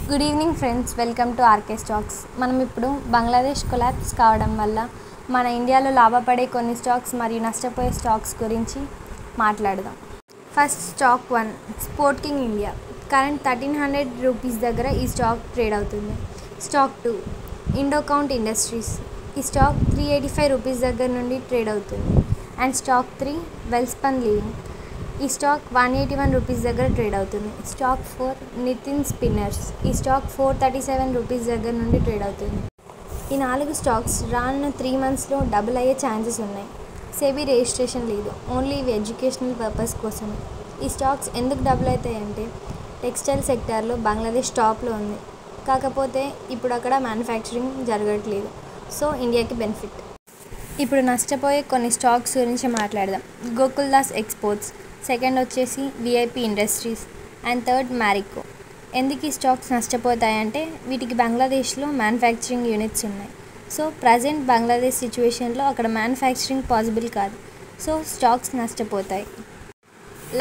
Good evening friends, welcome to RK Stocks. మనం ఇప్పుడు Bangladesh collapse కావడం వల్ల మన ఇండియాలో లాభపడే కొన్ని స్టాక్స్ మరియు నష్టపోయే స్టాక్స్ గురించి మాట్లాడదాం. First stock 1 Sport King India. Current 1300 rupees దగ్గర ఈ స్టాక్ ట్రేడ్ అవుతుంది. Stock 2 Indo Count Industries. ఈ స్టాక్ 385 రూపీస్ దగ్గర నుండి ట్రేడ్ అవుతుంది. And stock 3 Welspun Living. ఈ స్టాక్ 181 రూపీస్ దగ్గర ట్రేడ్ అవుతుంది. Stock 4 Nitin Spinners. ఈ స్టాక్ 437 రూపీస్ దగ్గర నుండి ట్రేడ్ అవుతుంది. ఈ 4 స్టాక్స్ రానున్న 3 మంత్స్లో డబుల్ అయ్యే ఛాన్సెస్ ఉన్నాయి. సెబీ రిజిస్ట్రేషన్ లేదు, ఓన్లీ ఇవి ఎడ్యుకేషనల్ పర్పస్ కోసమే. ఈ స్టాక్స్ ఎందుకు డబుల్ అవుతాయంటే టెక్స్టైల్ సెక్టార్లో బంగ్లాదేశ్ టాప్లో ఉంది, కాకపోతే ఇప్పుడు అక్కడ మ్యానుఫ్యాక్చరింగ్ జరగట్లేదు, సో ఇండియాకి బెనిఫిట్. ఇప్పుడు నష్టపోయే కొన్ని స్టాక్స్ గురించి మాట్లాడదాం. గోకుల్దాస్ ఎక్స్పోర్ట్స్, సెకండ్ వచ్చేసి VIP industries and third Marico. ఎందుకు ఈ స్టాక్స్ నష్టపోతాయంటే వీటికి బంగ్లాదేశ్లో మ్యానుఫ్యాక్చరింగ్ యూనిట్స్ ఉన్నాయి. సో ప్రజెంట్ బంగ్లాదేశ్ సిచ్యువేషన్లో అక్కడ మ్యానుఫ్యాక్చరింగ్ పాసిబుల్ కాదు, సో స్టాక్స్ నష్టపోతాయి.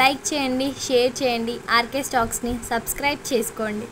లైక్ చేయండి, షేర్ చేయండి, ఆర్కే స్టాక్స్ని సబ్స్క్రైబ్ చేసుకోండి.